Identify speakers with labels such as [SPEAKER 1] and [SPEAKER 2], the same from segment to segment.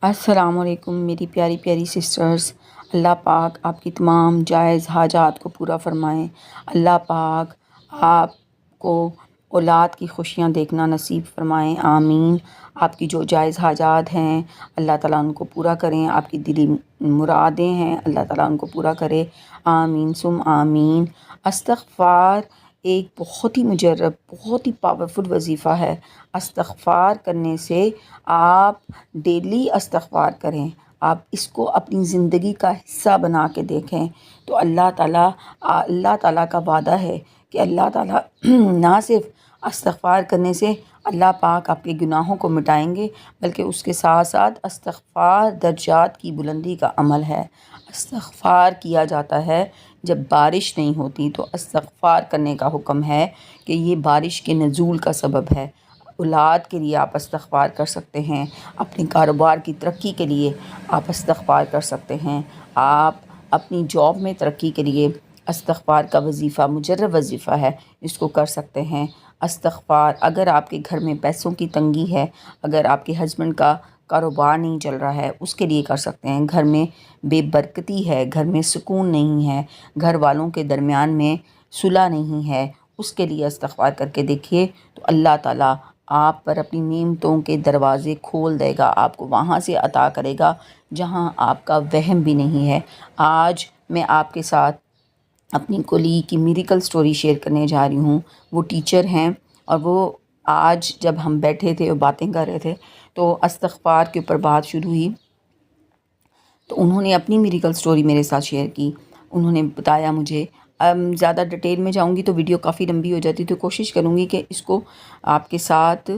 [SPEAKER 1] السلام علیکم میری پیاری پیاری سسٹرز۔ اللہ پاک آپ کی تمام جائز حاجات کو پورا فرمائیں۔ اللہ پاک آپ کو اولاد کی خوشیاں دیکھنا نصیب فرمائیں، آمین۔ آپ کی جو جائز حاجات ہیں اللہ تعالیٰ ان کو پورا کریں، آپ کی دلی مرادیں ہیں اللہ تعالیٰ ان کو پورا کرے، آمین ثم آمین۔ استغفار ایک بہت ہی مجرب، بہت ہی پاورفل وظیفہ ہے۔ استغفار کرنے سے آپ ڈیلی استغفار کریں، آپ اس کو اپنی زندگی کا حصہ بنا کے دیکھیں تو اللہ تعالیٰ کا وعدہ ہے کہ اللہ تعالیٰ نہ صرف استغفار کرنے سے اللہ پاک آپ کے گناہوں کو مٹائیں گے، بلکہ اس کے ساتھ ساتھ استغفار درجات کی بلندی کا عمل ہے۔ استغفار کیا جاتا ہے جب بارش نہیں ہوتی تو استغفار کرنے کا حکم ہے کہ یہ بارش کے نزول کا سبب ہے۔ اولاد کے لیے آپ استغفار کر سکتے ہیں، اپنے کاروبار کی ترقی کے لیے آپ استغفار کر سکتے ہیں، آپ اپنی جاب میں ترقی کے لیے استغفار کا وظیفہ مجرب وظیفہ ہے، اس کو کر سکتے ہیں۔ استغفار اگر آپ کے گھر میں پیسوں کی تنگی ہے، اگر آپ کے ہسبینڈ کا کاروبار نہیں چل رہا ہے، اس کے لیے کر سکتے ہیں۔ گھر میں بے برکتی ہے، گھر میں سکون نہیں ہے، گھر والوں کے درمیان میں صلح نہیں ہے، اس کے لیے استغفار کر کے دیکھیے تو اللہ تعالیٰ آپ پر اپنی نعمتوں کے دروازے کھول دے گا، آپ کو وہاں سے عطا کرے گا جہاں آپ کا وہم بھی نہیں ہے۔ آج میں آپ کے ساتھ اپنی کولیگ کی میریکل سٹوری شیئر کرنے جا رہی ہوں۔ وہ ٹیچر ہیں اور وہ آج جب ہم بیٹھے تھے اور باتیں کر رہے تھے تو استغفار کے اوپر بات شروع ہوئی تو انہوں نے اپنی میریکل سٹوری میرے ساتھ شیئر کی۔ انہوں نے بتایا مجھے، زیادہ ڈیٹیل میں جاؤں گی تو ویڈیو کافی لمبی ہو جاتی، تو کوشش کروں گی کہ اس کو آپ کے ساتھ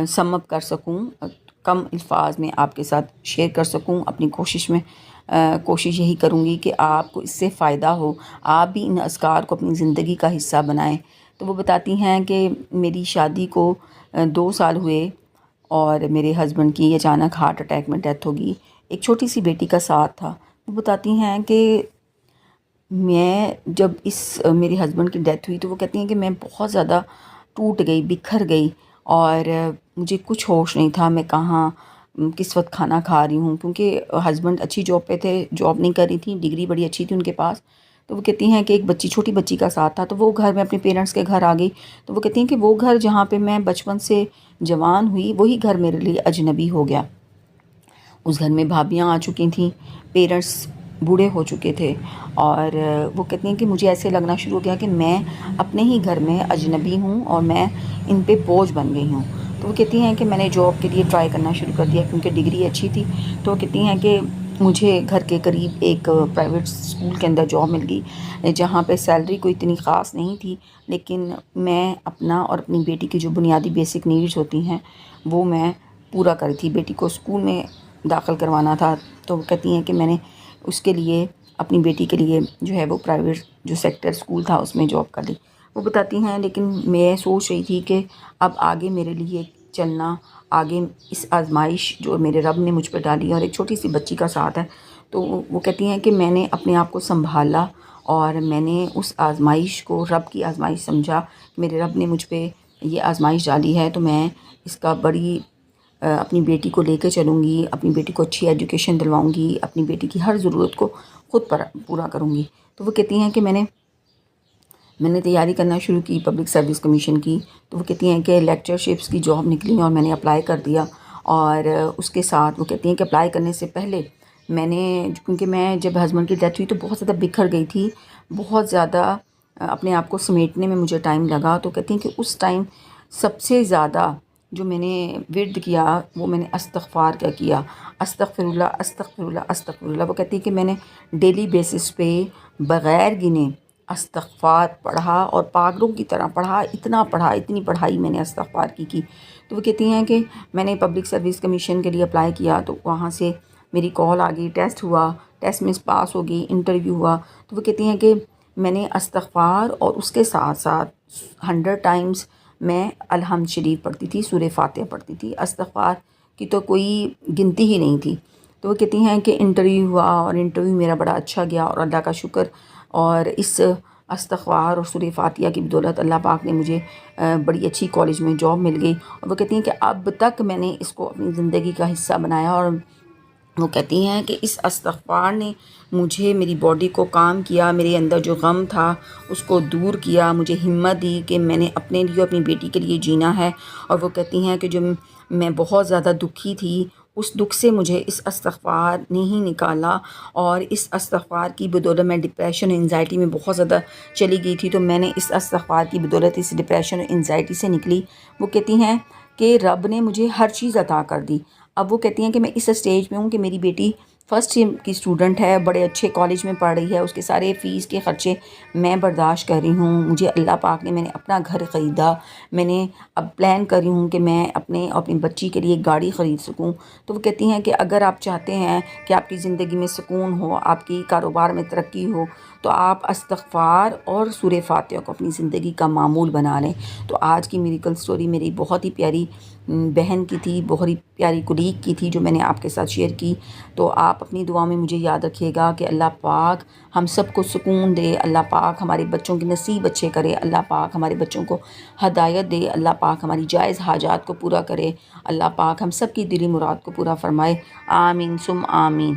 [SPEAKER 1] سم اپ کر سکوں، کم الفاظ میں آپ کے ساتھ شیئر کر سکوں۔ اپنی کوشش یہی کروں گی کہ آپ کو اس سے فائدہ ہو، آپ بھی ان اذکار کو اپنی زندگی کا حصہ بنائیں۔ تو وہ بتاتی ہیں کہ میری شادی کو 2 سال ہوئے اور میرے ہسبینڈ کی اچانک ہارٹ اٹیک میں ڈیتھ ہو گئی۔ ایک چھوٹی سی بیٹی کا ساتھ تھا۔ وہ بتاتی ہیں کہ میں جب میرے ہسبینڈ کی ڈیتھ ہوئی تو وہ کہتی ہیں کہ میں بہت زیادہ ٹوٹ گئی، بکھر گئی اور مجھے کچھ ہوش نہیں تھا، میں کہاں کس وقت کھانا کھا رہی ہوں، کیونکہ ہسبینڈ اچھی جاب پہ تھے، جاب نہیں کر رہی تھی، ڈگری بڑی اچھی تھی ان کے پاس۔ تو وہ کہتی ہیں کہ ایک چھوٹی بچی کا ساتھ تھا، تو وہ گھر میں اپنے پیرنٹس کے گھر آ گئی۔ تو وہ کہتی ہیں کہ وہ گھر جہاں پہ میں بچپن سے جوان ہوئی وہی گھر میرے لیے اجنبی ہو گیا۔ اس گھر میں بھابیاں آ چکی تھیں، پیرنٹس بوڑھے ہو چکے تھے، اور وہ کہتی ہیں کہ مجھے ایسے لگنا شروع ہو گیا کہ میں اپنے ہی گھر میں اجنبی ہوں اور میں ان پہ بوجھ بن گئی ہوں۔ تو وہ کہتی ہیں کہ میں نے جاب کے لیے ٹرائی کرنا شروع کر دیا کیونکہ ڈگری اچھی تھی۔ تو وہ کہتی ہیں کہ مجھے گھر کے قریب ایک پرائیویٹ اسکول کے اندر جاب مل گئی جہاں پہ سیلری کوئی اتنی خاص نہیں تھی، لیکن میں اپنا اور اپنی بیٹی کی جو بنیادی بیسک نیڈز ہوتی ہیں وہ میں پورا کری تھی۔ بیٹی کو اسکول میں داخل کروانا تھا، تو وہ کہتی ہیں کہ میں نے اس کے لیے اپنی بیٹی کے لیے جو ہے وہ پرائیویٹ جو سیکٹر اسکول تھا اس میں جاب کر لی۔ وہ بتاتی ہیں لیکن میں سوچ رہی تھی کہ اب آگے میرے لیے چلنا، آگے اس آزمائش جو میرے رب نے مجھ پہ ڈالی اور ایک چھوٹی سی بچی کا ساتھ ہے، تو وہ کہتی ہیں کہ میں نے اپنے آپ کو سنبھالا اور میں نے اس آزمائش کو رب کی آزمائش سمجھا کہ میرے رب نے مجھ پہ یہ آزمائش ڈالی ہے تو میں اس کا اپنی بیٹی کو لے کے چلوں گی، اپنی بیٹی کو اچھی ایجوکیشن دلواؤں گی، اپنی بیٹی کی ہر ضرورت کو خود پر پورا کروں گی۔ تو وہ کہتی ہیں کہ میں نے تیاری کرنا شروع کی پبلک سروس کمیشن کی۔ تو وہ کہتی ہیں کہ لیکچرشپس کی جاب نکلی اور میں نے اپلائی کر دیا، اور اس کے ساتھ وہ کہتی ہیں کہ اپلائی کرنے سے پہلے کیونکہ میں جب ہسبینڈ کی ڈیتھ ہوئی تو بہت زیادہ بکھر گئی تھی، بہت زیادہ اپنے آپ کو سمیٹنے میں مجھے ٹائم لگا۔ تو کہتی ہیں کہ اس ٹائم سب سے زیادہ جو میں نے ورد کیا وہ میں نے استغفار کا کیا، استغفر اللہ استغفر اللہ استغفر اللہ۔ وہ کہتی ہے کہ میں نے ڈیلی بیسس پہ بغیر گنے استغفار پڑھا اور پاگلوں کی طرح پڑھا، اتنی پڑھائی میں نے استغفار کی۔ تو وہ کہتی ہیں کہ میں نے پبلک سروس کمیشن کے لیے اپلائی کیا تو وہاں سے میری کال آ گئی، ٹیسٹ ہوا، ٹیسٹ میں پاس ہو گئی، انٹرویو ہوا۔ تو وہ کہتی ہیں کہ میں نے استغفار اور اس کے ساتھ ساتھ 100 ٹائمز میں الحمد شریف پڑھتی تھی، سورہ فاتحہ پڑھتی تھی۔ استغفار کی تو کوئی گنتی ہی نہیں تھی۔ تو وہ کہتی ہیں کہ انٹرویو ہوا اور انٹرویو میرا بڑا اچھا گیا اور اللہ کا شکر، اور اس استغفار اور سورہ فاتحہ کی بدولت اللہ پاک نے مجھے بڑی اچھی کالج میں جاب مل گئی۔ اور وہ کہتی ہیں کہ اب تک میں نے اس کو اپنی زندگی کا حصہ بنایا اور وہ کہتی ہیں کہ اس استغفار نے مجھے میری باڈی کو کام کیا، میرے اندر جو غم تھا اس کو دور کیا، مجھے ہمت دی کہ میں نے اپنے لیے اپنی بیٹی کے لیے جینا ہے۔ اور وہ کہتی ہیں کہ جو میں بہت زیادہ دکھی تھی، اس دکھ سے مجھے اس استغفار نے ہی نکالا، اور اس استغفار کی بدولت میں ڈپریشن انزائٹی میں بہت زیادہ چلی گئی تھی، تو میں نے اس استغفار کی بدولت اس ڈپریشن اور انزائٹی سے نکلی۔ وہ کہتی ہیں کہ رب نے مجھے ہر چیز عطا کر دی۔ اب وہ کہتی ہیں کہ میں اس اسٹیج میں ہوں کہ میری بیٹی فرسٹ ایئر کی اسٹوڈنٹ ہے، بڑے اچھے کالج میں پڑھ رہی ہے، اس کے سارے فیس کے خرچے میں برداشت کر رہی ہوں، مجھے اللہ پاک نے، میں نے اپنا گھر خریدا، میں نے اب پلان کر رہی ہوں کہ میں اپنی بچی کے لیے ایک گاڑی خرید سکوں۔ تو وہ کہتی ہیں کہ اگر آپ چاہتے ہیں کہ آپ کی زندگی میں سکون ہو، آپ کی کاروبار میں ترقی ہو، تو آپ استغفار اور سورہ فاتحہ کو اپنی زندگی کا معمول بنا لیں۔ تو آج کی میریکل سٹوری میری بہت ہی پیاری بہن کی تھی، بہت ہی پیاری کولیگ کی تھی، جو میں نے آپ کے ساتھ شیئر کی۔ تو آپ اپنی دعا میں مجھے یاد رکھیے گا کہ اللہ پاک ہم سب کو سکون دے، اللہ پاک ہمارے بچوں کے نصیب اچھے کرے، اللہ پاک ہمارے بچوں کو ہدایت دے، اللہ پاک ہماری جائز حاجات کو پورا کرے، اللہ پاک ہم سب کی دلی مراد کو پورا فرمائے۔ آمین ثم آمین۔